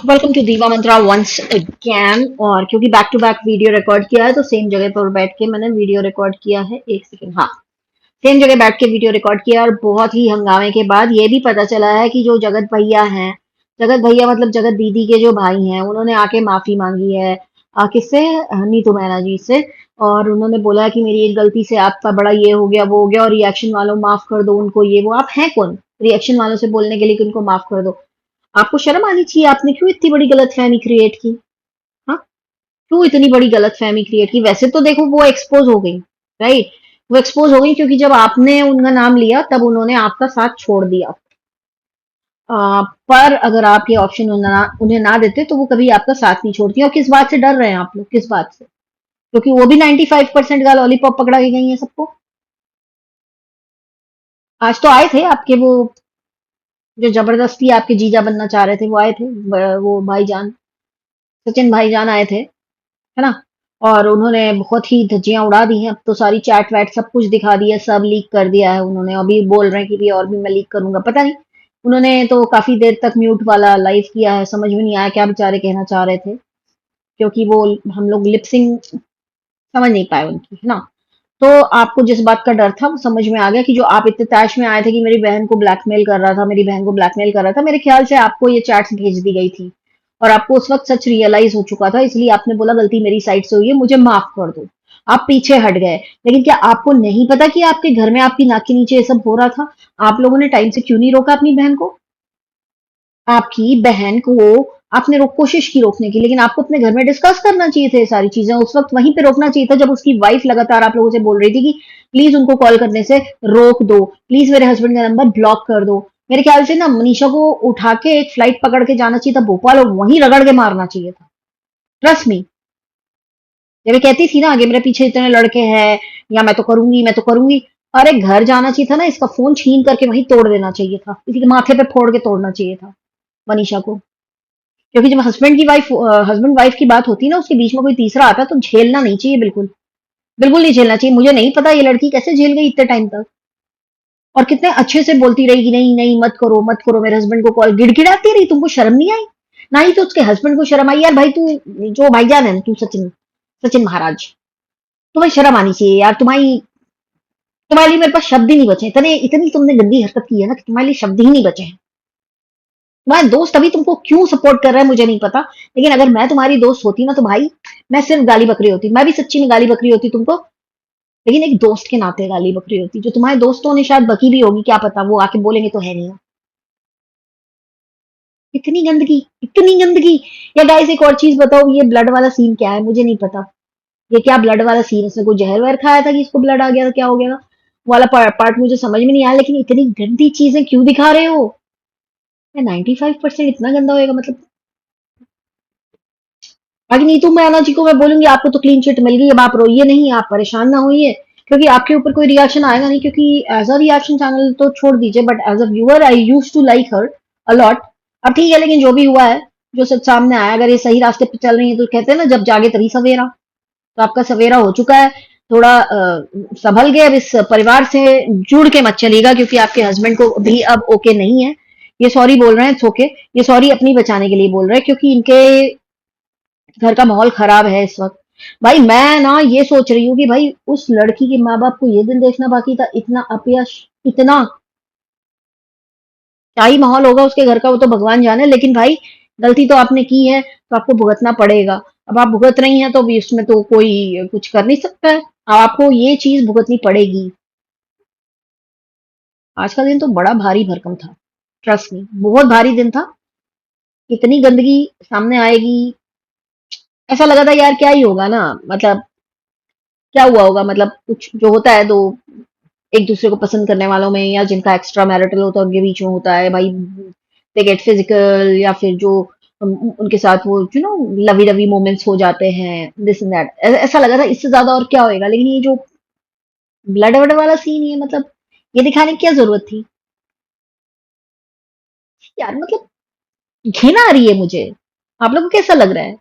Welcome to दीवा मंत्रा once again. और क्योंकि back to back video record किया है तो सेम जगह पर बैठ के मैंने वीडियो रिकॉर्ड किया है। एक सेकेंड, हाँ, सेम जगह बैठ के वीडियो रिकॉर्ड किया और बहुत ही हंगामे के बाद ये भी पता चला है कि जो जगत भैया हैं, जगत भैया मतलब जगत दीदी के जो भाई हैं, उन्होंने आके माफी मांगी है। किससे? नीतू मैना जी से। और उन्होंने बोला है कि मेरी एक गलती से आपका बड़ा ये हो गया वो हो गया और रिएक्शन वालों माफ कर दो उनको, ये वो। आप हैं कौन रिएक्शन वालों से बोलने के लिए कि उनको माफ कर दो? आपको शर्म आनी चाहिए। आपने क्यों इतनी बड़ी गलतफहमी क्रिएट की? हाँ, क्यों इतनी बड़ी गलतफहमी क्रिएट की? वैसे तो देखो वो एक्सपोज हो गई, राइट? वो एक्सपोज हो गई क्योंकि जब आपने उनका नाम लिया तब उन्होंने आपका साथ छोड़ दिया। पर अगर आप ये ऑप्शन उन्हें ना देते तो वो कभी आपका साथ नहीं छोड़ती। और किस बात से डर रहे हैं आप लोग? किस बात से? क्योंकि वो भी 95% का लॉलीपॉप पकड़ा के गई है सबको। आज तो आए थे आपके वो, जो जबरदस्ती आपके जीजा बनना चाह रहे थे, वो आए थे। वो भाईजान, सचिन भाईजान आए थे, है ना? और उन्होंने बहुत ही धज्जियां उड़ा दी हैं। अब तो सारी चैट वैट सब कुछ दिखा दिया, सब लीक कर दिया है उन्होंने। अभी बोल रहे हैं कि भी और भी मैं लीक करूंगा, पता नहीं। उन्होंने तो काफी देर तक म्यूट वाला लाइव किया है, समझ में नहीं आया क्या बेचारे कहना चाह रहे थे। क्योंकि वो, हम लोग लिपसिंग समझ नहीं पाए उनकी, है ना? तो आपको जिस बात का डर था वो समझ में आ गया कि जो आप इतने तैश में आए थे कि मेरी बहन को ब्लैकमेल कर रहा था, मेरी बहन को ब्लैकमेल कर रहा था, मेरे ख्याल से आपको ये चैट्स भेज दी गई थी। और आपको उस वक्त सच रियलाइज हो चुका था, इसलिए आपने बोला गलती मेरी साइड से हुई है, मुझे माफ कर दो। आप पीछे हट गए। लेकिन क्या आपको नहीं पता कि आपके घर में आपकी नाक के नीचे ये सब हो रहा था? आप लोगों ने टाइम से क्यों नहीं रोका अपनी बहन को? आपकी बहन को आपने कोशिश की रोकने की, लेकिन आपको अपने घर में डिस्कस करना चाहिए थे ये सारी चीजें। उस वक्त वहीं पे रोकना चाहिए था जब उसकी वाइफ लगातार आप लोगों से बोल रही थी कि प्लीज उनको कॉल करने से रोक दो, प्लीज मेरे हस्बैंड का नंबर ब्लॉक कर दो। मेरे ख्याल से ना मनीषा को उठा के एक फ्लाइट पकड़ के जाना चाहिए था भोपाल और वहीं रगड़ के मारना चाहिए था। Trust me. जब ये कहती थी ना आगे मेरे पीछे इतने लड़के हैं, या मैं तो करूंगी मैं तो करूंगी, अरे घर जाना चाहिए था ना, इसका फोन छीन करके वहीं तोड़ देना चाहिए था, इसी के माथे पे फोड़ के तोड़ना चाहिए था मनीषा को। क्योंकि जब हस्बैंड वाइफ की बात होती है ना, उसके बीच में कोई तीसरा आता है तो झेलना नहीं चाहिए, बिल्कुल। बिल्कुल नहीं झेलना चाहिए। मुझे नहीं पता ये लड़की कैसे झेल गई इतने टाइम तक। और कितने अच्छे से बोलती रही कि नहीं नहीं मत करो मत करो, मेरे हस्बैंड को कॉल, गिड़गिड़ाती रही। तुमको शर्म नहीं आई? ना ही तो उसके हस्बैंड को शर्म आई। यार भाई तू, जो भाईजान है ना तू, सचिन, सचिन महाराज, तुम्हें शर्म आनी चाहिए यार। तुम्हारे लिए मेरे पास शब्द ही नहीं बचे। इतने इतनी तुमने गंदी हरकत की है ना कि तुम्हारे लिए शब्द ही नहीं बचे हैं। तुम्हारा दोस्त अभी तुमको क्यों सपोर्ट कर रहा है मुझे नहीं पता, लेकिन अगर मैं तुम्हारी दोस्त होती ना तो भाई, मैं सिर्फ गाली बकरी होती। मैं भी सच्ची में गाली बकरी होती तुमको, लेकिन एक दोस्त के नाते गाली बकरी होती। जो तुम्हारे दोस्तों ने शायद बकी भी होगी, क्या पता, वो आके बोलेंगे तो है नहीं। इतनी गंदगी, इतनी गंदगी। या गाइस एक और चीज बताओ, ये ब्लड वाला सीन क्या है? मुझे नहीं पता। ये क्या ब्लड वाला सीन? इसने कोई जहर वहर खाया था कि इसको ब्लड आ गया था? क्या हो गया था? वो वाला पार्ट मुझे समझ में नहीं आया। लेकिन इतनी गंदी चीजें क्यों दिखा रहे हो? 95% इतना गंदा होएगा मतलब? बाकी नीतू मैना जी को मैं बोलूंगी आपको तो क्लीन चिट मिल गई, अब आप रोइए नहीं, आप परेशान ना होइए। क्योंकि आपके ऊपर कोई रिएक्शन आएगा नहीं, क्योंकि एज अ रिएक्शन चैनल तो छोड़ दीजिए, but as a viewer I use to like her a lot. अब ठीक है, लेकिन जो भी हुआ है, जो सच सामने आया, अगर ये सही रास्ते पे चल रही है तो कहते हैं ना, जब जागे तभी सवेरा। तो आपका सवेरा हो चुका है। थोड़ा संभल के अब इस परिवार से जुड़ के मत चलिएगा, क्योंकि आपके हस्बैंड को भी अब ओके नहीं है। ये सॉरी बोल रहे हैं, ओके। ये सॉरी अपनी बचाने के लिए बोल रहे हैं, क्योंकि इनके घर का माहौल खराब है इस वक्त। भाई मैं ना ये सोच रही हूँ कि भाई उस लड़की के माँ बाप को ये दिन देखना बाकी था, इतना अपयश, इतना क्या ही माहौल होगा उसके घर का, वो तो भगवान जाने। लेकिन भाई गलती तो आपने की है तो आपको भुगतना पड़ेगा। अब आप भुगत रही हैं तो भी उसमें तो कोई कुछ कर नहीं सकता है। अब आपको ये चीज भुगतनी पड़ेगी। आज का दिन तो बड़ा भारी भरकम था। ट्रस्ट मी, बहुत भारी दिन था। इतनी गंदगी सामने आएगी, ऐसा लगा था यार क्या ही होगा ना, मतलब क्या हुआ होगा, मतलब कुछ जो होता है दो एक दूसरे को पसंद करने वालों में, या जिनका एक्स्ट्रा मैरिटल होता है उनके बीच में होता है भाई, दे गेट फिजिकल, या फिर जो उनके साथ वो you know lovey lovey moments हो जाते हैं, दिस एंड दैट। ऐसा लगा था इससे ज्यादा और क्या होएगा। लेकिन ये जो ब्लड वड वाला सीन, ये मतलब ये दिखाने की क्या जरूरत थी यार? मतलब घिन आ रही है मुझे। आप लोगों को कैसा लग रहा है?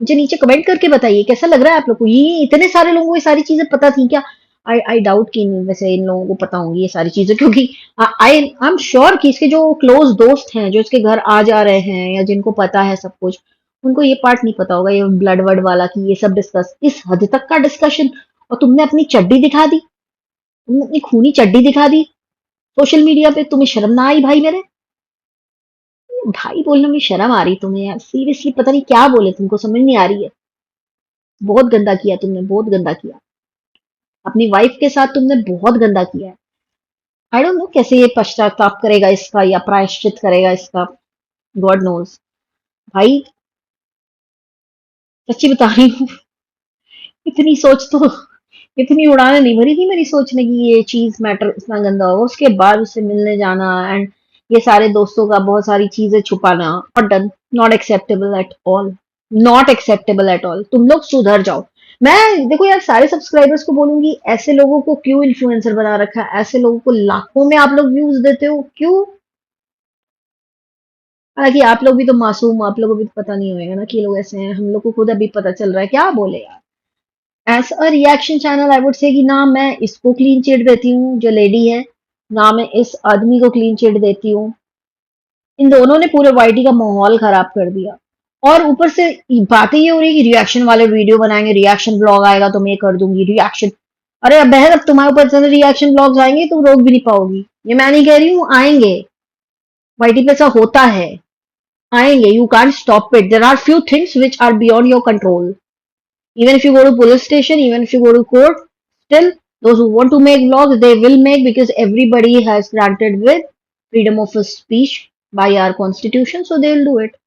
मुझे नीचे कमेंट करके बताइए कैसा लग रहा है आप लोग को। ये इतने सारे लोगों को ये सारी चीजें पता थी क्या? आई डाउट कि वैसे इन लोगों को पता होंगी ये सारी चीजें, क्योंकि आई एम श्योर कि इसके जो क्लोज दोस्त हैं जो इसके घर आ जा रहे हैं या जिनको पता है सब कुछ, उनको ये पार्ट नहीं पता होगा, ये ब्लड वर्ड वाला कि ये सब डिस्कस, इस हद तक का डिस्कशन। और तुमने अपनी चड्डी दिखा दी, तुमने अपनी खूनी चड्डी दिखा दी सोशल मीडिया पे, तुम्हें शर्म ना आई भाई? मेरे भाई बोलने में शर्म आ रही तुम्हें यार, सीरियसली पता नहीं क्या बोले, तुमको समझ नहीं आ रही है। बहुत गंदा किया तुमने, बहुत गंदा किया, अपनी वाइफ के साथ तुमने बहुत गंदा किया है। आई डोंट नो कैसे ये पश्चाताप करेगा इसका या प्रायश्चित करेगा इसका, गॉड नोज। भाई सच्ची बता रही हूँ, इतनी सोच तो, इतनी उड़ाने नहीं भरी थी मेरी सोचने की ये चीज मैटर इतना गंदा होगा। उसके बाद उससे मिलने जाना एंड ये सारे दोस्तों का बहुत सारी चीजें छुपाना, और done, not acceptable at all, not acceptable at all. तुम लोग सुधर जाओ। मैं देखो यार, सारे सब्सक्राइबर्स को बोलूंगी, ऐसे लोगों को क्यों इन्फ्लुएंसर बना रखा है? ऐसे लोगों को लाखों में आप लोग व्यूज देते हो, क्यों? हालांकि आप लोग भी तो मासूम, आप लोगों को भी तो पता नहीं होगा ना कि ये लोग ऐसे हैं। हम लोग को खुद अभी पता चल रहा है, क्या बोले यार। As a reaction channel I would say कि ना मैं इसको क्लीन चिट देती हूँ जो लेडी है, ना मैं इस आदमी को क्लीन चिट देती हूँ। इन दोनों ने पूरे वाईटी का माहौल खराब कर दिया। और ऊपर से बातें ये हो रही है कि रिएक्शन वाले वीडियो बनाएंगे, रिएक्शन ब्लॉग आएगा तो मैं कर दूंगी रिएक्शन। अरे अब बहन, अब तुम्हारे ऊपर से रिएक्शन ब्लॉग्स आएंगे तुम रोक भी नहीं पाओगी। ये मैं नहीं कह रही हूँ, आएंगे, वाईटी पे ऐसा होता है, आएंगे, you can't stop it. There are few things which are beyond your control. Even if you go to police station, even if you go to court, still those who want to make vlogs, they will make, because everybody has granted with freedom of speech by our constitution, so they will do it.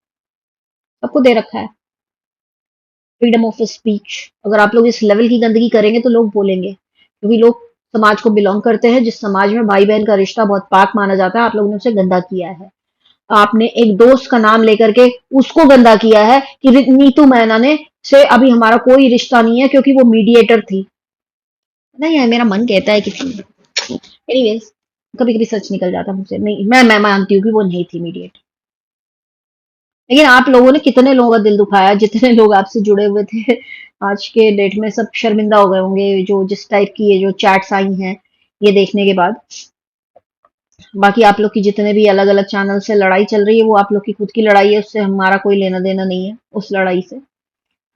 सबको दे रखा है freedom of speech. अगर आप लोग इस level की गंदगी करेंगे तो लोग बोलेंगे, क्योंकि लोग समाज को बिलोंग करते हैं जिस समाज में भाई बहन का रिश्ता बहुत पाक माना जाता है। आप लोगों ने उसे गंदा किया है। आपने एक दोस्त का नाम लेकर के उसको गंदा किया है कि नीतू मैना ने से अभी हमारा कोई रिश्ता नहीं है क्योंकि वो मीडिएटर थी। नहीं यार, मेरा मन कहता है कि थी। एनीवेज, कभी कभी सच निकल जाता मुझसे। नहीं, मैं मानती हूँ कि वो नहीं थी मीडिएटर। लेकिन आप लोगों ने कितने लोगों का दिल दुखाया, जितने लोग आपसे जुड़े हुए थे। आज के डेट में सब शर्मिंदा हो गए होंगे, जो जिस टाइप की ये जो चैट्स आई हैं ये देखने के बाद। बाकी आप लोग की जितने भी अलग अलग चैनल से लड़ाई चल रही है, वो आप लोग की खुद की लड़ाई है, उससे हमारा कोई लेना देना नहीं है। उस लड़ाई से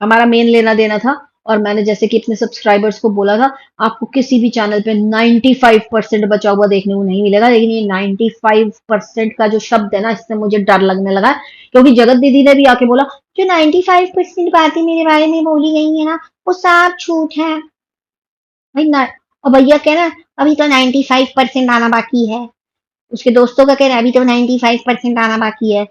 हमारा मेन लेना देना था, और मैंने जैसे कि अपने सब्सक्राइबर्स को बोला था, आपको किसी भी चैनल पे 95% बचा हुआ देखने को नहीं मिलेगा। लेकिन ये 95% का जो शब्द है ना, इससे मुझे डर लगने लगा, क्योंकि जगत दीदी ने भी आके बोला जो 95% बातें मेरे बारे में बोली गई है ना, वो सब झूठ है। भाई ना, और भैया कह ना अभी तो 95% आना बाकी है, उसके दोस्तों का कह रहा है अभी तो 95% आना बाकी है।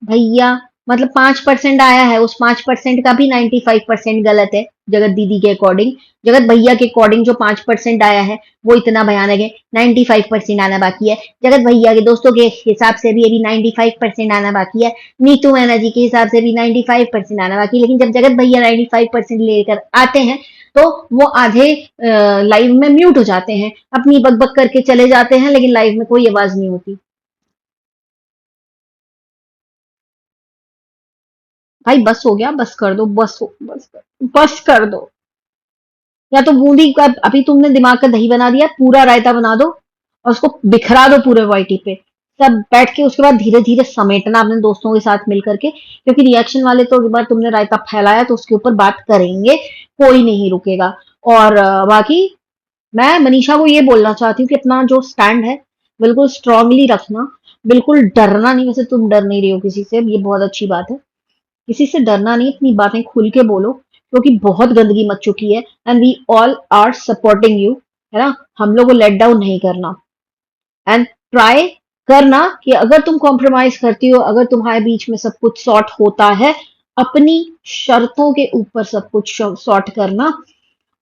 भैया, मतलब 5% आया है, उस 5% का भी 95% गलत है जगत दीदी के अकॉर्डिंग। जगत भैया के अकॉर्डिंग जो 5% आया है वो इतना भयानक है, 95% आना बाकी है। जगत भैया के दोस्तों के हिसाब से भी अभी 95% आना बाकी है। नीतू मैना जी के हिसाब से भी 95% आना बाकी है। लेकिन जब जगत भैया 95% लेकर आते हैं तो वो आधे लाइव में म्यूट हो जाते हैं, अपनी बकबक करके चले जाते हैं, लेकिन लाइव में कोई आवाज नहीं होती। भाई बस हो गया, बस कर दो, बस कर दो। या तो बूंदी का अभी तुमने दिमाग का दही बना दिया, पूरा रायता बना दो और उसको बिखरा दो पूरे वाईटी पे। सब बैठ के उसके बाद धीरे धीरे समेटना अपने दोस्तों के साथ मिल करके, क्योंकि रिएक्शन वाले तो एक बार तुमने रायता फैलाया तो उसके ऊपर बात करेंगे, कोई नहीं रुकेगा। और बाकी मैं मनीषा को ये बोलना चाहती हूँ कि अपना जो स्टैंड है बिल्कुल स्ट्रांगली रखना, बिल्कुल डरना नहीं। वैसे तुम डर नहीं रही हो किसी से, ये बहुत अच्छी बात है। किसी से डरना नहीं, अपनी बातें खुल के बोलो, क्योंकि बहुत गंदगी मच चुकी है and we all are supporting you, है ना? हम लोग को लेट डाउन नहीं करना, एंड ट्राई करना कि अगर तुम कॉम्प्रोमाइज करती हो, अगर तुम्हारे बीच में सब कुछ सॉर्ट होता है, अपनी शर्तों के ऊपर सब कुछ सॉर्ट करना,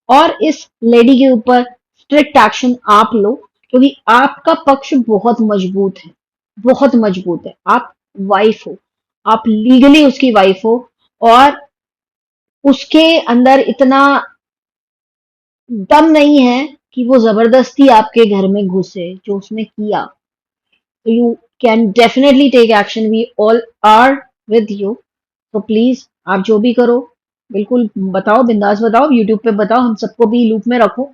और इस लेडी के ऊपर स्ट्रिक्ट एक्शन आप लो, क्योंकि आपका पक्ष बहुत मजबूत है, बहुत मजबूत है। आप वाइफ हो, आप लीगली उसकी वाइफ हो, और उसके अंदर इतना दम नहीं है कि वो जबरदस्ती आपके घर में घुसे जो उसने किया। तो you can definitely take action, we all are with you. तो प्लीज आप जो भी करो बिल्कुल बताओ, बिंदास बताओ, यूट्यूब पे बताओ, हम सबको भी लूप में रखो।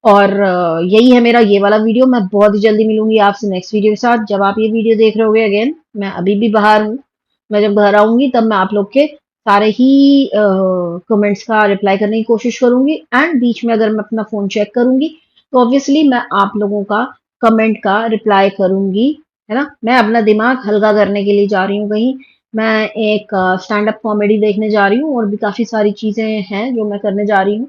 और यही है मेरा ये वाला वीडियो। मैं बहुत ही जल्दी मिलूंगी आपसे नेक्स्ट वीडियो के साथ। जब आप ये वीडियो देख रहे होगे अगेन, मैं अभी भी बाहर हूँ। मैं जब घर आऊंगी तब मैं आप लोग के सारे ही कमेंट्स का रिप्लाई करने की कोशिश करूंगी। एंड बीच में अगर मैं अपना फोन चेक करूंगी तो ऑब्वियसली मैं आप लोगों का कमेंट का रिप्लाई करूंगी, है ना। मैं अपना दिमाग हल्का करने के लिए जा रही हूँ कहीं। मैं एक स्टैंड अप कॉमेडी देखने जा रही हूँ और भी काफी सारी चीजें हैं जो मैं करने जा रही हूँ।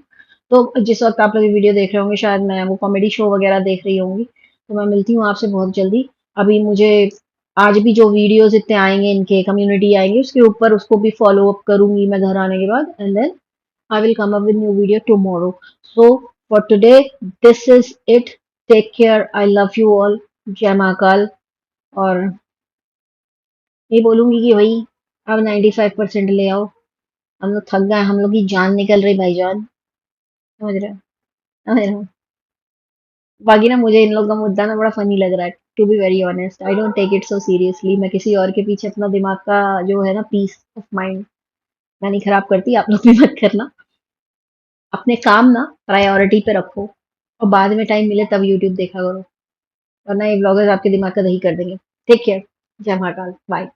तो जिस वक्त आप लोग ये वीडियो देख रहे होंगे शायद मैं वो कॉमेडी शो वगैरह देख रही होंगी। तो मैं मिलती हूँ आपसे बहुत जल्दी। अभी मुझे आज भी जो वीडियोस इतने आएंगे, इनके कम्युनिटी आएंगे, उसके ऊपर उसको भी फॉलो अप करूंगी मैं घर आने के बाद। And then I will come up with new video tomorrow. So for today this is it. Take care, I love you all. जय महाकाल। और ये बोलूंगी कि भाई अब 95% ले आओ। हम लोग थक गए, हम लोग की जान निकल रही भाईजान। समझ रहे हो? समझ रहे हो? बाकी ना मुझे इन लोगों का मुद्दा ना बड़ा फनी लग रहा है। To be very honest, I don't take it so seriously. मैं किसी और के पीछे अपना दिमाग का जो है ना पीस ऑफ माइंड मैं नहीं खराब करती। आप लोग भी मत करना। अपने काम ना प्रायोरिटी पे रखो और बाद में टाइम मिले तब यूट्यूब देखा करो, वरना ये ब्लॉगर्स आपके दिमाग का दही कर देंगे। Take care. जय महाकाल। बाय।